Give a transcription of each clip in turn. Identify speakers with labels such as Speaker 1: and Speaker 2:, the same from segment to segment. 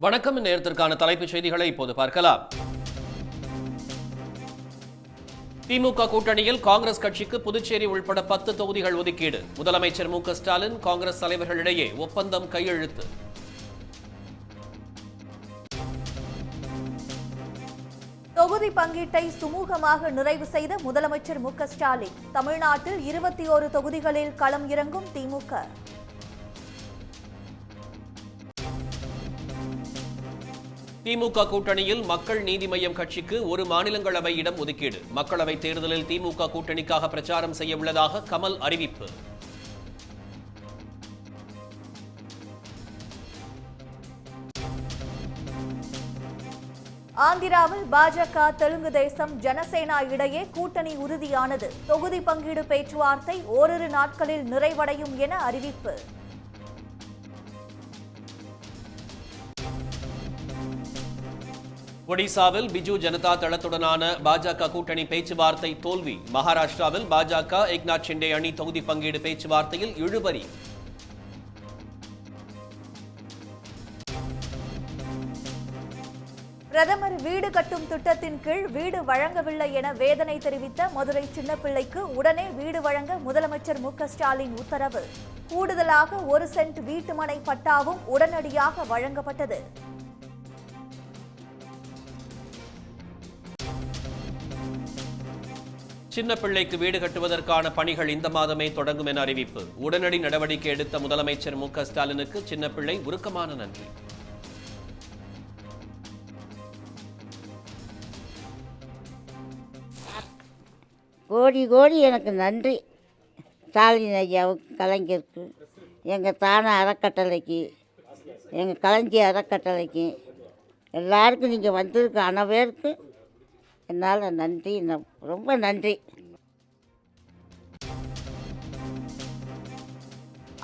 Speaker 1: வணக்கம். நேரத்திற்கான தலைப்புச் செய்திகளை இப்போது பார்க்கலாம். திமுக கூட்டணியில் காங்கிரஸ் கட்சிக்கு புதுச்சேரி உள்பட 10 தொகுதிகள் ஒதுக்கீடு. முதலமைச்சர் மு க ஸ்டாலின் காங்கிரஸ் தலைவர்களிடையே ஒப்பந்தம் கையெழுத்து.
Speaker 2: தொகுதி பங்கீட்டை சுமூகமாக நிறைவு செய்த முதலமைச்சர் மு க ஸ்டாலின். தமிழ்நாட்டில் 21 தொகுதிகளில் களம் இறங்கும் திமுக.
Speaker 1: திமுக கூட்டணியில் மக்கள் நீதி மய்யம் கட்சிக்கு ஒரு மாநிலங்களவை இடம் ஒதுக்கீடு. மக்களவைத் தேர்தலில் திமுக கூட்டணிக்காக பிரச்சாரம் செய்ய உள்ளதாக கமல் அறிவிப்பு.
Speaker 2: ஆந்திராவில் பாஜக, தெலுங்கு தேசம், ஜனசேனா இடையே கூட்டணி உறுதியானது. தொகுதி பங்கீடு பேச்சுவார்த்தை ஓரிரு நாட்களில் நிறைவடையும் என அறிவிப்பு.
Speaker 1: ஒடிசாவில் பிஜு ஜனதா தளத்துடனான பாஜக கூட்டணி பேச்சுவார்த்தை தோல்வி. மகாராஷ்டிராவில் பாஜக ஏக்நாத் ஷிண்டே அணி தொகுதி பங்கீடு பேச்சுவார்த்தையில் இழுபறி.
Speaker 2: பிரதமர் வீடு கட்டும் திட்டத்தின் கீழ் வீடு வழங்கவில்லை என வேதனை தெரிவித்த மதுரை சின்னப்பிள்ளைக்கு உடனே வீடு வழங்க முதலமைச்சர் மு க ஸ்டாலின் உத்தரவு. கூடுதலாக 1 சென்ட் வீட்டுமனை பட்டாவும் உடனடியாக வழங்கப்பட்டது.
Speaker 1: சின்னப்பிள்ளைக்கு வீடு கட்டுவதற்கான பணிகள் இந்த மாதமே தொடங்கும் என அறிவிப்பு. உடனடி நடவடிக்கை எடுத்த முதலமைச்சர் மு க ஸ்டாலினுக்கு சின்னப்பிள்ளை உருக்கமான நன்றி.
Speaker 3: கோடி கோடி எனக்கு நன்றி. ஸ்டாலின் ஐயாவுக்கு, கலைஞருக்கு, எங்கள் தான அறக்கட்டளைக்கு, எங்கள் களஞ்சிய அறக்கட்டளைக்கு, எல்லாருக்கும் நீங்கள் வந்திருக்க அனைவருக்கு என்னால் நன்றி, ரொம்ப நன்றி.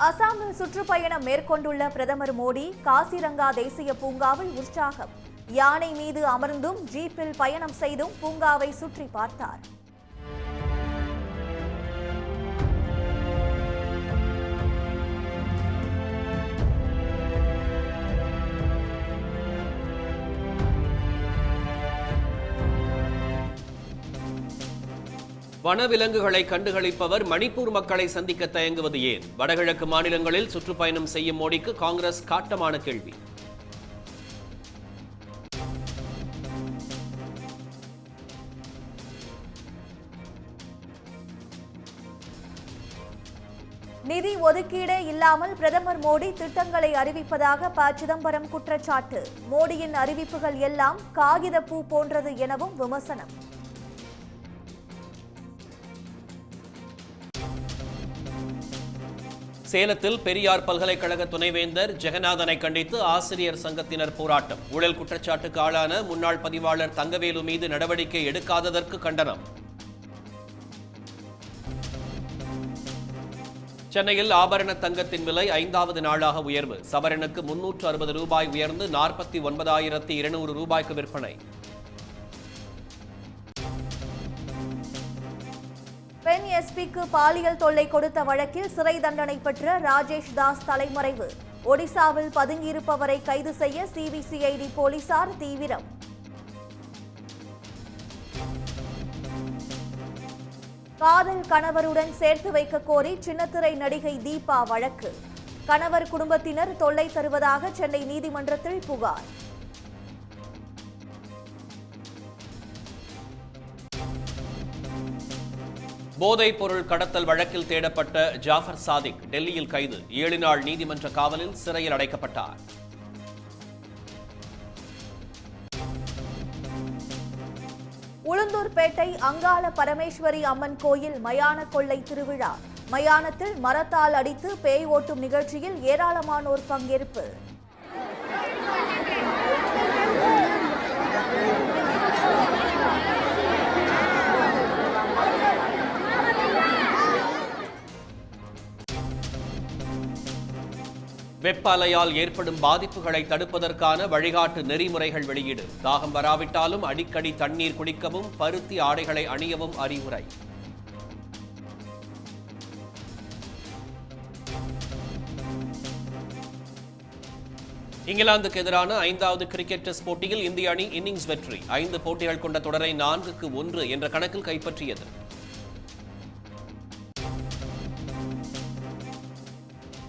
Speaker 2: அசாமில் சுற்றுப்பயணம் மேற்கொண்டுள்ள பிரதமர் மோடி காசிரங்கா தேசிய பூங்காவில் உற்சாகம். யானை மீது அமர்ந்தும் ஜீப்பில் பயணம் செய்தும் பூங்காவை சுற்றி பார்த்தார்.
Speaker 1: வனவிலங்குகளை கண்டுகளிப்பவர் மணிப்பூர் மக்களை சந்திக்க தயங்குவது ஏன்? வடகிழக்கு மாநிலங்களில் சுற்றுப்பயணம் செய்யும் மோடிக்கு காங்கிரஸ் காட்டமான கேள்வி.
Speaker 2: நிதி ஒதுக்கீடே இல்லாமல் பிரதமர் மோடி திட்டங்களை அறிவிப்பதாக ப. சிதம்பரம் குற்றச்சாட்டு. மோடியின் அறிவிப்புகள் எல்லாம் காகித பூ போன்றது எனவும் விமர்சனம்.
Speaker 1: சேலத்தில் பெரியார் பல்கலைக்கழக துணைவேந்தர் ஜெகநாதனை கண்டித்து ஆசிரியர் சங்கத்தினர் போராட்டம். ஊழல் குற்றச்சாட்டுக்கு ஆளான முன்னாள் பதிவாளர் தங்கவேலு மீது நடவடிக்கை எடுக்காததற்கு கண்டனம். சென்னையில் ஆபரண தங்கத்தின் விலை 5வது நாளாக உயர்வு. சவரனுக்கு 360 ரூபாய் உயர்ந்து 49,200 ரூபாய்க்கு விற்பனை.
Speaker 2: பெண் எஸ்பிக்கு பாலியல் தொல்லை கொடுத்த வழக்கில் சிறை தண்டனை பெற்ற ராஜேஷ் தாஸ் தலைமறைவு. ஒடிசாவில் பதுங்கியிருப்பவரை கைது செய்ய சிபிசிஐடி போலீசார் தீவிரம். காதல் கணவருடன் சேர்த்து வைக்க கோரி சின்னத்திரை நடிகை தீபா வழக்கு. கணவர் குடும்பத்தினர் தொல்லை தருவதாக சென்னை நீதிமன்றத்தில் புகார்.
Speaker 1: போதைப் பொருள் கடத்தல் வழக்கில் தேடப்பட்ட ஜாஃபர் சாதிக் டெல்லியில் கைது. 7 நாள் நீதிமன்ற காவலில் சிறையில் அடைக்கப்பட்டார்.
Speaker 2: உளுந்தூர்பேட்டை அங்காள பரமேஸ்வரி அம்மன் கோயில் மயான கொள்ளை திருவிழா. மயானத்தில் மரத்தால் அடித்து பேய் ஓட்டும் நிகழ்ச்சியில் ஏராளமானோர் பங்கேற்பு.
Speaker 1: வெப்ப அலையால் ஏற்படும் பாதிப்புகளை தடுப்பதற்கான வழிகாட்டு நெறிமுறைகள் வெளியீடு. தாகம் வராவிட்டாலும் அடிக்கடி தண்ணீர் குடிக்கவும் பருத்தி ஆடைகளை அணியவும் அறிவுரை. இங்கிலாந்துக்கு எதிரான 5வது கிரிக்கெட் டெஸ்ட் போட்டியில் இந்திய அணி இன்னிங்ஸ் வெற்றி. 5 போட்டிகள் கொண்ட தொடரை 4-1 என்ற கணக்கில் கைப்பற்றியது.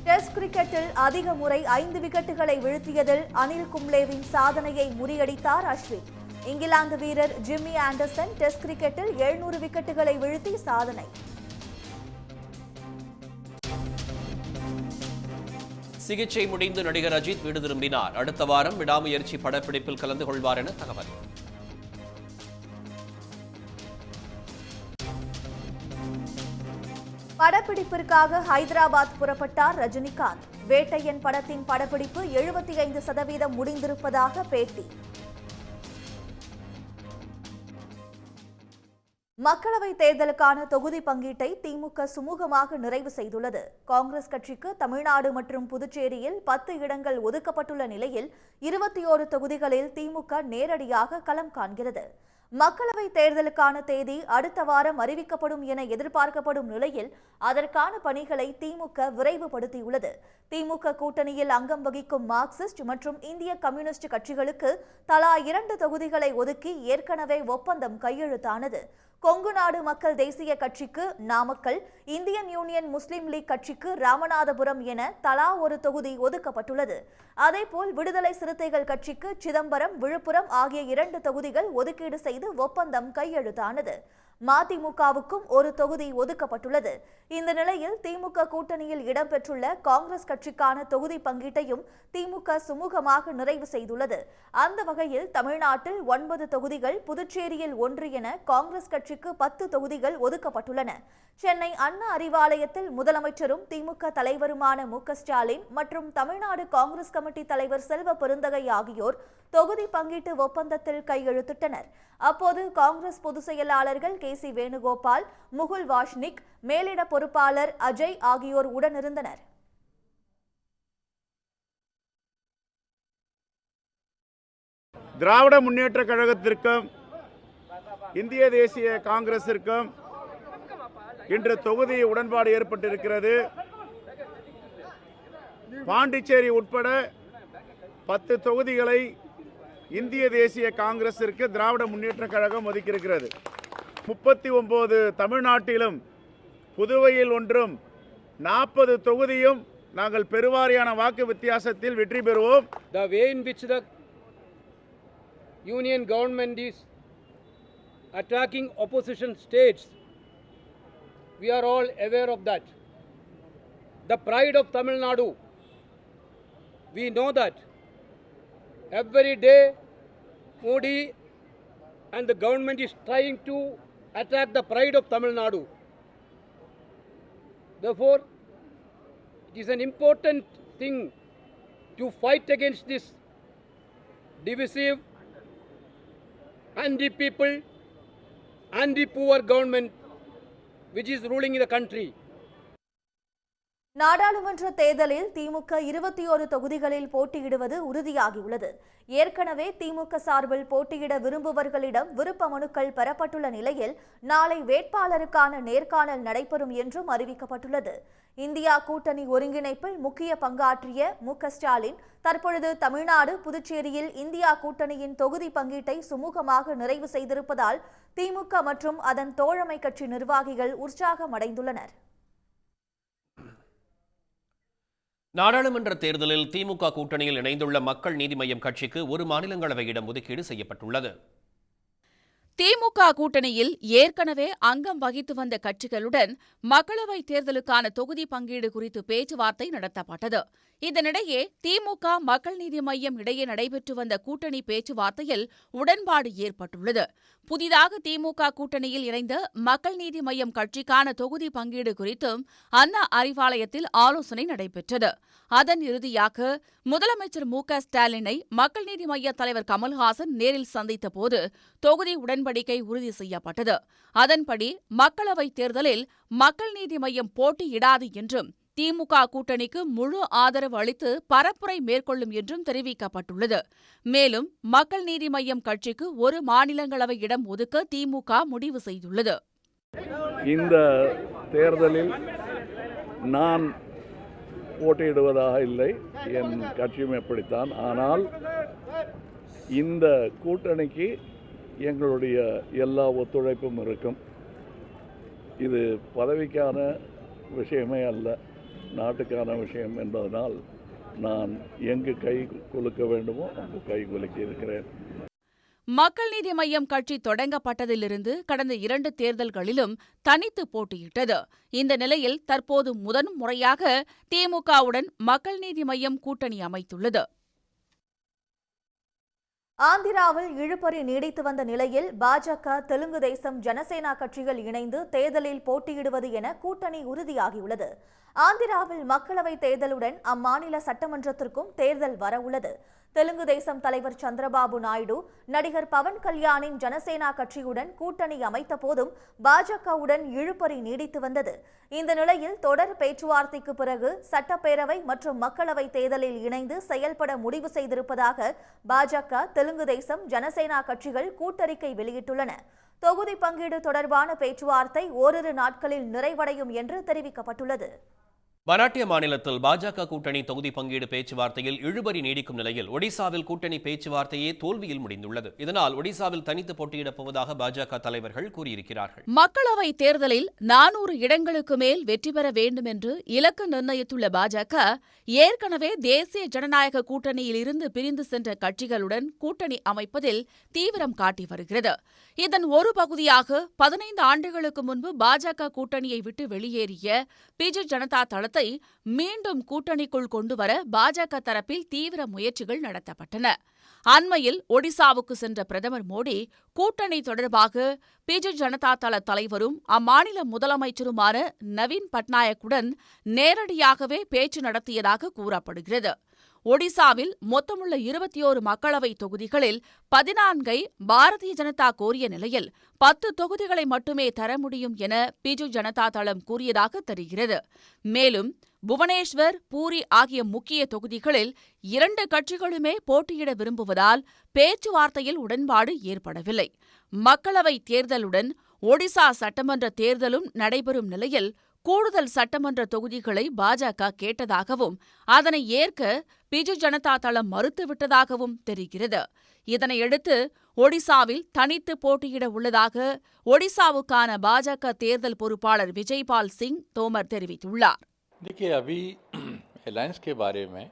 Speaker 2: டெஸ்ட் கிரிக்கெட்டில் அதிக முறை 5 விக்கெட்டுகளை வீழ்த்தியதில் அனில் கும்ளேவின் சாதனையை முறியடித்தார் அஸ்வின். இங்கிலாந்து வீரர் ஜிம்மி ஆண்டர்சன் டெஸ்ட் கிரிக்கெட்டில் 700 விக்கெட்டுகளை வீழ்த்தி சாதனை.
Speaker 1: சிகிச்சை முடிந்து நடிகர் அஜித் வீடு திரும்பினார். அடுத்த வாரம் விடாமுயற்சி படப்பிடிப்பில் கலந்து கொள்வார் என தகவல்.
Speaker 2: படப்பிடிப்பிற்காக ஹைதராபாத் புறப்பட்டார் ரஜினிகாந்த். வேட்டையன் படத்தின் படப்பிடிப்பு 75% முடிந்திருப்பதாக பேட்டி. மக்களவைத் தேர்தலுக்கான தொகுதி பங்கீட்டை திமுக சுமூகமாக நிறைவு செய்துள்ளது. காங்கிரஸ் கட்சிக்கு தமிழ்நாடு மற்றும் புதுச்சேரியில் 10 இடங்கள் ஒதுக்கப்பட்டுள்ள நிலையில் 21 தொகுதிகளில் திமுக நேரடியாக களம் காண்கிறது. மக்களவைத் தேர்தலுக்கான தேதி அடுத்த வாரம் அறிவிக்கப்படும் என எதிர்பார்க்கப்படும் நிலையில் அதற்கான பணிகளை திமுக விரைவுபடுத்தியுள்ளது. திமுக கூட்டணியில் அங்கம் வகிக்கும் மார்க்சிஸ்ட் மற்றும் இந்திய கம்யூனிஸ்ட் கட்சிகளுக்கு தலா 2 தொகுதிகளை ஒதுக்கி ஏற்கனவே ஒப்பந்தம் கையெழுத்தானது. கொங்கு நாடு மக்கள் தேசிய கட்சிக்கு நாமக்கல், இந்தியன் யூனியன் முஸ்லிம் லீக் கட்சிக்கு ராமநாதபுரம் என தலா ஒரு தொகுதி ஒதுக்கப்பட்டுள்ளது. அதேபோல் விடுதலை சிறுத்தைகள் கட்சிக்கு சிதம்பரம், விழுப்புரம் ஆகிய 2 தொகுதிகள் ஒதுக்கீடு செய்து ஒப்பந்தம் கையெழுத்தானது. மதிமுகவுக்கும் ஒரு தொகுதி ஒதுக்கப்பட்டுள்ளது. இந்த நிலையில் திமுக கூட்டணியில் இடம்பெற்றுள்ள காங்கிரஸ் கட்சிக்கான தொகுதி பங்கீட்டையும் திமுக சுமூகமாக நிறைவு செய்துள்ளது. அந்த வகையில் தமிழ்நாட்டில் 9 தொகுதிகள், புதுச்சேரியில் 1 என காங்கிரஸ் கட்சிக்கு 10 தொகுதிகள் ஒதுக்கப்பட்டுள்ளன. சென்னை அண்ணா அறிவாலயத்தில் முதலமைச்சரும் திமுக தலைவருமான மு.க.ஸ்டாலின் மற்றும் தமிழ்நாடு காங்கிரஸ் கமிட்டி தலைவர் செல்வ பெருந்தகை ஆகியோர் தொகுதி பங்கீட்டு ஒப்பந்தத்தில் கையெழுத்திட்டனர். அப்போது காங்கிரஸ் பொதுச் செயலாளர்கள் கே.சி. வேணுகோபால், முகுல் வாஷ்னிக், மேலிட பொறுப்பாளர் அஜய் ஆகியோர் உடனிருந்தனர்.
Speaker 4: திராவிட முன்னேற்ற கழகத்திற்கும் இந்திய தேசிய காங்கிரசிற்கும் இன்று தொகுதி உடன்பாடு ஏற்பட்டிருக்கிறது. பாண்டிச்சேரி உட்பட 10 தொகுதிகளை இந்திய தேசிய காங்கிரசிற்கு திராவிட முன்னேற்ற கழகம் ஒதுக்கியிருக்கிறது. 39 தமிழ்நாட்டிலும் புதுவையில் ஒன்றும் 40 தொகுதியும் நாங்கள் பெருவாரியான வாக்கு வித்தியாசத்தில் வெற்றி பெறுவோம்.
Speaker 5: The way in which the union government is attacking opposition states, we are all aware of that. The pride of Tamil Nadu, we know that. Every day Modi and the government is trying to attack the pride of Tamil Nadu. Therefore, it is an important thing to fight against this divisive, anti-people, anti-poor government which is ruling in the country.
Speaker 2: நாடாளுமன்ற தேர்தலில் திமுக 21 தொகுதிகளில் போட்டியிடுவது உறுதியாகியுள்ளது. ஏற்கனவே திமுக சார்பில் போட்டியிட விரும்புவர்களிடம் விருப்ப மனுக்கள் பெறப்பட்டுள்ள நிலையில் நாளை வேட்பாளருக்கான நேர்காணல் நடைபெறும் என்றும் அறிவிக்கப்பட்டுள்ளது. இந்தியா கூட்டணி ஒருங்கிணைப்பில் முக்கிய பங்காற்றிய மு.க.ஸ்டாலின் தற்பொழுது தமிழ்நாடு, புதுச்சேரியில் இந்தியா கூட்டணியின் தொகுதி பங்கீட்டை சுமூகமாக நிறைவு செய்திருப்பதால் திமுக மற்றும் அதன் தோழமை கட்சி நிர்வாகிகள் உற்சாகமடைந்துள்ளனர்.
Speaker 1: நாடாளுமன்ற தேர்தலில் திமுக கூட்டணியில் இணைந்துள்ள மக்கள் நீதி மய்யம் கட்சிக்கு ஒரு மாநிலங்களவை இடம் ஒதுக்கீடு செய்யப்பட்டுள்ளது.
Speaker 6: திமுக கூட்டணியில் ஏற்கனவே அங்கம் வகித்து வந்த கட்சிகளுடன் மக்களவைத் தேர்தலுக்கான தொகுதி பங்கீடு குறித்து பேச்சுவார்த்தை நடத்தப்பட்டது. இதனிடையே திமுக மக்கள் நீதி மய்யம் இடையே நடைபெற்று வந்த கூட்டணி பேச்சுவார்த்தையில் உடன்பாடு ஏற்பட்டுள்ளது. புதிதாக திமுக கூட்டணியில் இணைந்த மக்கள் நீதி மய்யம் கட்சிக்கான தொகுதி பங்கீடு குறித்தும் அண்ணா அறிவாலயத்தில் ஆலோசனை நடைபெற்றது. அதன் இறுதியாக முதலமைச்சர் மு.க.ஸ்டாலினை மக்கள் நீதி மய்ய தலைவர் கமல்ஹாசன் நேரில் சந்தித்த போது தொகுதி உடன்படிக்கை உறுதி செய்யப்பட்டது. அதன்படி மக்களவைத் தேர்தலில் மக்கள் நீதி மய்யம் போட்டியிடாது என்றும் திமுக கூட்டணிக்கு முழு ஆதரவு அளித்து பரப்புரை மேற்கொள்ளும் என்றும் தெரிவிக்கப்பட்டுள்ளது. மேலும் மக்கள் நீதி மய்யம் கட்சிக்கு ஒரு மாநிலங்களவை இடம் ஒதுக்க திமுக முடிவு செய்துள்ளது.
Speaker 7: இந்த தேர்தலில் நான் போட்டியிடுவதாக இல்லை, என் கட்சியும் எப்படித்தான். ஆனால் இந்த கூட்டணிக்கு எங்களுடைய எல்லா ஒத்துழைப்பும் இருக்கும். இது பதவிக்கான விஷயமே அல்ல, நாட்டுக்கான விஷயம் என்பதனால் நான் எங்கு கை குலுக்க வேண்டுமோ அங்கு கை குலுக்கி இருக்கிறேன்.
Speaker 6: மக்கள் நீதி மய்யம் கட்சி தொடங்கப்பட்டதிலிருந்து கடந்த 2 தேர்தல்களிலும் தனித்து போட்டியிட்டது. இந்த நிலையில் தற்போது முதன்முறையாக திமுகவுடன் மக்கள் நீதி மய்யம் கூட்டணி அமைத்துள்ளது.
Speaker 2: ஆந்திராவில் இழுபறி நீடித்து வந்த நிலையில் பாஜக, தெலுங்கு தேசம், ஜனசேனா கட்சிகள் இணைந்து தேர்தலில் போட்டியிடுவது என கூட்டணி உறுதியாகியுள்ளது. ஆந்திராவில் மக்களவைத் தேர்தலுடன் அம்மாநில சட்டமன்றத்திற்கும் தேர்தல் வரவுள்ளது. தெலுங்கு தேசம் தலைவர் சந்திரபாபு நாயுடு நடிகர் பவன் கல்யாணின் ஜனசேனா கட்சியுடன் கூட்டணி அமைத்த போதும் பாஜகவுடன் இழுபறி நீடித்து வந்தது. இந்த நிலையில் தொடர் பேச்சுவார்த்தைக்கு பிறகு சட்டப்பேரவை மற்றும் மக்களவை தேர்தலில் இணைந்து செயல்பட முடிவு செய்திருப்பதாக பாஜக, தெலுங்கு தேசம், ஜனசேனா கட்சிகள் கூட்டறிக்கை வெளியிட்டுள்ளன. தொகுதி பங்கீடு தொடர்பான பேச்சுவார்த்தை ஓரிரு நாட்களில் நிறைவடையும் என்று தெரிவிக்கப்பட்டுள்ளது.
Speaker 1: மராட்டிய மாநிலத்தில் பாஜக கூட்டணி தொகுதி பங்கீடு பேச்சுவார்த்தையில் இழுபறி நீடிக்கும் நிலையில் ஒடிசாவில் கூட்டணி பேச்சுவார்த்தையே தோல்வியில் முடிந்துள்ளது. இதனால் ஒடிசாவில் தனித்து போட்டியிடப் போவதாக பாஜக தலைவர்கள் கூறியிருக்கிறார்கள்.
Speaker 6: மக்களவைத் தேர்தலில் 400 இடங்களுக்கு மேல் வெற்றி பெற வேண்டும் என்று இலக்கு நிர்ணயித்துள்ள பாஜக ஏற்கனவே தேசிய ஜனநாயக கூட்டணியில் இருந்து பிரிந்து சென்ற கட்சிகளுடன் கூட்டணி அமைப்பதில் தீவிரம் காட்டி வருகிறது. இதன் ஒரு பகுதியாக 15 ஆண்டுகளுக்கு முன்பு பாஜக கூட்டணியை விட்டு வெளியேறிய பிஜு ஜனதா தளத்தை மீண்டும் கூட்டணிக்குள் கொண்டுவர பாஜக தரப்பில் தீவிர முயற்சிகள் நடத்தப்பட்டன. அண்மையில் ஒடிசாவுக்கு சென்ற பிரதமர் மோடி கூட்டணி தொடர்பாக பிஜு ஜனதா தள தலைவரும் அம்மாநில முதலமைச்சருமான நவீன் பட்நாயக்குடன் நேரடியாகவே பேச்சு நடத்தியதாக கூறப்படுகிறது. ஒடிசாவில் மொத்தமுள்ள 21 மக்களவை தொகுதிகளில் 14ஐ பாரதிய ஜனதா கோரிய நிலையில் 10 தொகுதிகளை மட்டுமே தர முடியும் என பிஜு ஜனதா தளம் கூறியதாக தெரிகிறது. மேலும் புவனேஸ்வர், பூரி ஆகிய முக்கிய தொகுதிகளில் 2 கட்சிகளுமே போட்டியிட விரும்புவதால் பேச்சுவார்த்தையில் உடன்பாடு ஏற்படவில்லை. மக்களவைத் தேர்தலுடன் ஒடிசா சட்டமன்ற தேர்தலும் நடைபெறும் நிலையில் கூடுதல் சட்டமன்ற தொகுதிகளை பாஜக கேட்டதாகவும் அதனை ஏற்க பிஜு ஜனதா தளம் மறுத்துவிட்டதாகவும் தெரிகிறது. இதனையடுத்து ஒடிசாவில் தனித்து போட்டியிட உள்ளதாக ஒடிசாவுக்கான பாஜக தேர்தல் பொறுப்பாளர் விஜய்பால் சிங் தோமர் தெரிவித்துள்ளார்.
Speaker 8: देखिए, अभी अलायंस के बारे में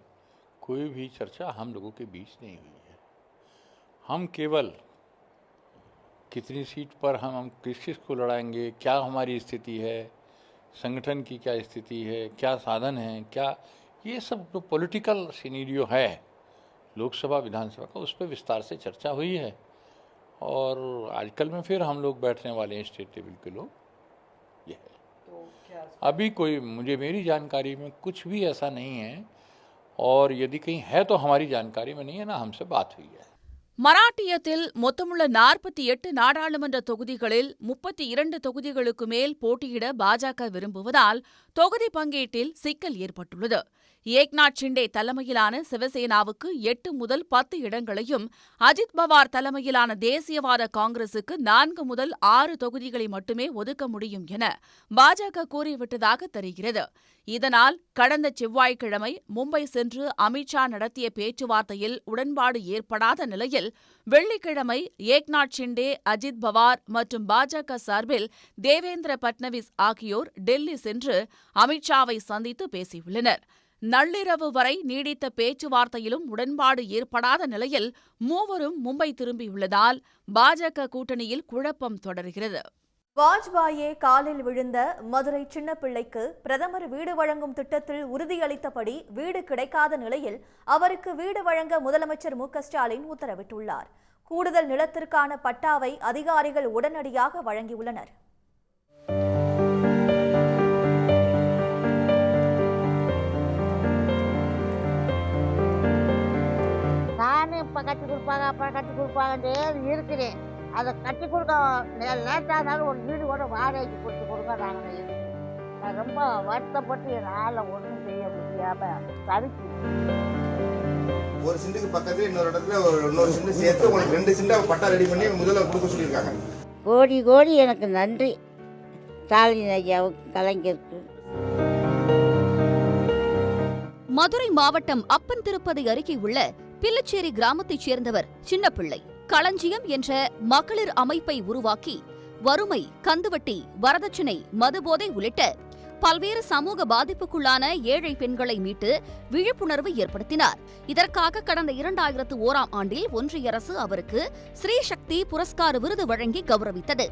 Speaker 8: कोई भी चर्चा हम लोगों के बीच नहीं हुई है. हम केवल कितनी सीट पर हम किस को लड़ाएंगे, क्या हमारी स्थिति है, संगठन की क्या स्थिति है, क्या साधन है, क्या ये सब जो पॉलिटिकल सिनेरियो है लोकसभा विधानसभा का, उस पर विस्तार से चर्चा हुई है. और आजकल में फिर हम लोग बैठने वाले हैं स्टेट टेबल के लोग. ये है अभी कोई मेरी जानकारी में कुछ भी ऐसा नहीं है, और यदि कहीं है तो हमारी जानकारी में नहीं है, ना हमसे बात हुई है.
Speaker 6: மராட்டியத்தில் மொத்தமுள்ள 48 நாடாளுமன்ற தொகுதிகளில் 32 தொகுதிகளுக்கு மேல் போட்டியிட பாஜக விரும்புவதால் தொகுதி பங்கீட்டில் சிக்கல் ஏற்பட்டுள்ளது. ஏக்நாத் ஷிண்டே தலைமையிலான சிவசேனாவுக்கு 8 முதல் 10 இடங்களையும், அஜித் பவார் தலைமையிலான தேசியவாத காங்கிரசுக்கு 4 முதல் 6 தொகுதிகளை மட்டுமே ஒதுக்க முடியும் என பாஜக கூறிவிட்டதாக தெரிகிறது. இதனால் கடந்த செவ்வாய்க்கிழமை மும்பை சென்று அமித்ஷா நடத்திய பேச்சுவார்த்தையில் உடன்பாடு ஏற்படாத நிலையில் வெள்ளிக்கிழமை ஏக்நாத் ஷிண்டே, அஜித் பவார் மற்றும் பாஜக சார்பில் தேவேந்திர பட்னவிஸ் ஆகியோர் டெல்லி சென்று அமித்ஷாவை சந்தித்து பேசியுள்ளனர். நள்ளிரவு வரை நீடித்த பேச்சுவார்த்தையிலும் உடன்பாடு ஏற்படாத நிலையில் மூவரும் மும்பை திரும்பியுள்ளதால் பாஜக கூட்டணியில் குழப்பம் தொடர்கிறது.
Speaker 2: வாஜ்பாயே காலில் விழுந்த மதுரை சின்னப்பிள்ளைக்கு பிரதமர் வீடு வழங்கும் திட்டத்தில் உறுதியளித்தபடி வீடு கிடைக்காத நிலையில் அவருக்கு வீடு வழங்க முதலமைச்சர் மு.க.ஸ்டாலின் உத்தரவிட்டுள்ளார். கூடுதல் நிலத்திற்கான பட்டாவை அதிகாரிகள் உடனடியாக வழங்கியுள்ளனர்.
Speaker 3: நானும் இப்போ கட்டி கொடுப்பாங்க, அப்புறம் கட்டி கொடுப்பாங்கன்றே இருக்கிறேன். அதை கட்டி கொடுக்க லேட்டானாலும் ஒரு வீடு கூட வாடகைக்கு கொடுங்க. நான் ரொம்ப வருத்தப்பட்டு என்னால் ஒன்றும் செய்ய முடியாமல் தவிச்சு.
Speaker 9: ஒரு சிண்டுக்கு பக்கத்தில் இன்னொரு சிண்டு சேர்த்து உங்களுக்கு 2 சிண்டா பட்டா ரெடி பண்ணி முதல்ல கொடுக்க சொல்லியிருக்காங்க.
Speaker 3: கோடி கோடி எனக்கு நன்றி ஸ்டாலின் ஐயாவுக்கு, கலைஞருக்கு.
Speaker 10: மதுரை மாவட்டம் அப்பன் திருப்பதி அருகே உள்ள பில்லச்சேரி கிராமத்தைச் சேர்ந்தவர் சின்னப்பிள்ளை. களஞ்சியம் என்ற மகளிர் அமைப்பை உருவாக்கி வறுமை, கந்துவட்டி, வரதட்சணை, மதுபோதை உள்ளிட்ட பல்வேறு சமூக பாதிப்புக்குள்ளான ஏழை பெண்களை மீட்டு விழிப்புணர்வு ஏற்படுத்தினார். இதற்காக கடந்த 2001ஆம் ஆண்டில் ஒன்றிய அரசு அவருக்கு ஸ்ரீ சக்தி புரஸ்கார் விருது வழங்கி கௌரவித்தது.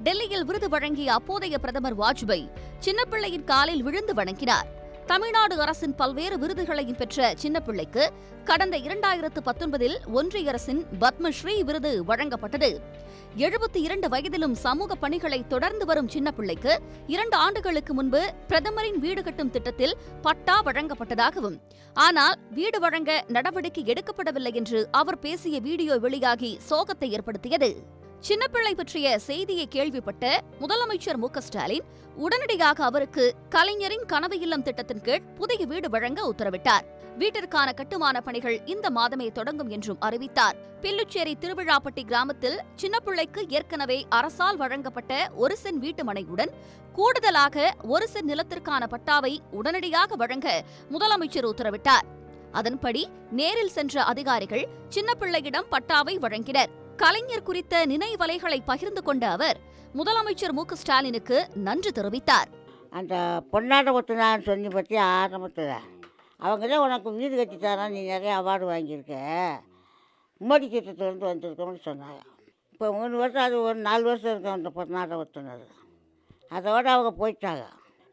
Speaker 10: டெல்லியில் விருது வழங்கிய அப்போதைய பிரதமர் வாஜ்பாய் சின்னப்பிள்ளையின் காலில் விழுந்து வணங்கினார். தமிழ்நாடு அரசின் பல்வேறு விருதுகளையும் பெற்ற சின்னப்பிள்ளைக்கு கடந்த 2019இல் ஒன்றிய அரசின் பத்மஸ்ரீ விருது வழங்கப்பட்டது. 72 வயதிலும் சமூக பணிகளை தொடர்ந்து வரும் சின்னப்பிள்ளைக்கு 2 ஆண்டுகளுக்கு முன்பு பிரதமரின் வீடு கட்டும் திட்டத்தில் பட்டா வழங்கப்பட்டதாகவும், ஆனால் வீடு வழங்க நடவடிக்கை எடுக்கப்படவில்லை என்று அவர் பேசிய வீடியோ வெளியாகி சோகத்தை ஏற்படுத்தியது. சின்னப்பிள்ளை பற்றிய செய்தியை கேள்விப்பட்ட முதலமைச்சர் மு.க.ஸ்டாலின் உடனடியாக அவருக்கு கலைஞரின் கனவு இல்லம் திட்டத்தின் கீழ் புதிய வீடு வழங்க உத்தரவிட்டார். வீட்டிற்கான கட்டுமான பணிகள் இந்த மாதமே தொடங்கும் என்றும் அறிவித்தார். பில்லுச்சேரி திருவிழாப்பட்டி கிராமத்தில் சின்னப்பிள்ளைக்கு ஏற்கனவே அரசால் வழங்கப்பட்ட 1 சென்ட் வீட்டு மனையுடன் கூடுதலாக 1 சென்ட் நிலத்திற்கான பட்டாவை உடனடியாக வழங்க முதலமைச்சர் உத்தரவிட்டார். அதன்படி நேரில் சென்ற அதிகாரிகள் சின்னப்பிள்ளையிடம் பட்டாவை வழங்கினர். கலைஞர் குறித்த நினைவலைகளை பகிர்ந்து கொண்ட அவர் முதலமைச்சர் மு.க.ஸ்டாலினுக்கு நன்றி தெரிவித்தார்.
Speaker 3: அந்த பொன்னாட ஒத்துனான்னு சொல்லி பற்றி ஆரம்பத்தில் அவங்க தான் உனக்கு வீடு கட்டி தரா, நீ நிறைய அவார்டு வாங்கியிருக்க, மோடி திட்டத்திலேருந்து வந்திருக்கோம்னு சொன்னாங்க. இப்போ 3 வருஷம், அது ஒரு 4 வருஷம் இருக்கும் அந்த பொன்னாட ஒத்துனது. அதோடு அவங்க போயிட்டாங்க.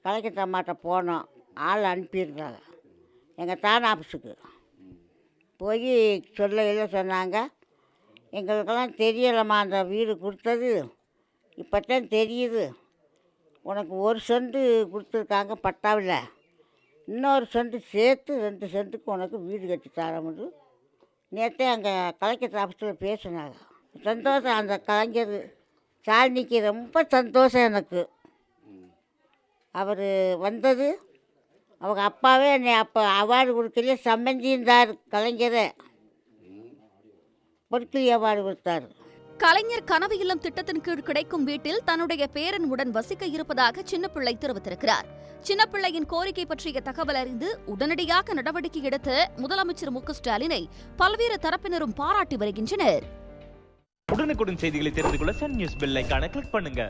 Speaker 3: கலைஞர் அம்மாட்ட போனோம், ஆள் அனுப்பியிருந்தாங்க எங்கள் தான் ஆஃபீஸுக்கு. போய் சொல்ல சொன்னாங்க, எங்களுக்கெல்லாம் தெரியலம்மா அந்த வீடு கொடுத்தது, இப்போ தான் தெரியுது. உனக்கு 1 சென்ட் கொடுத்துருக்காங்க பட்டாவில், இன்னொரு சென்ட் சேர்த்து 2 சென்ட்டுக்கு உனக்கு வீடு கட்டி தரோம்னு நேற்றே அங்கே கலைஞர் ஆஃபீஸில் பேசினாங்க. சந்தோஷம். அந்த கலைஞர் சாலினிக்கு ரொம்ப சந்தோஷம் எனக்கு. அவர் வந்தது, அவங்க அப்பாவே என்னை அப்போ அவார்டு கொடுக்கலையே சம்மந்தியிருந்தார். கலைஞரை பொற்கிளி அவார்டு கொடுத்தார்.
Speaker 10: கலைஞர் கனவு இல்லம் திட்டத்தின் கீழ் கிடைக்கும் வீட்டில் தன்னுடைய பேரனுடன் வசிக்க இருப்பதாக சின்னப்பிள்ளை தெரிவித்திருக்கிறார். சின்னப்பிள்ளையின் கோரிக்கை பற்றிய தகவல் அறிந்து உடனடியாக நடவடிக்கை எடுத்த முதலமைச்சர் மு.க.ஸ்டாலினை பல்வேறு தரப்பினரும் பாராட்டி வருகின்றனர்.
Speaker 11: உடனுக்குடன் செய்திகளை தெரிந்து கொள்ள சன் நியூஸ் பெல் ஐகானை கிளிக் பண்ணுங்க.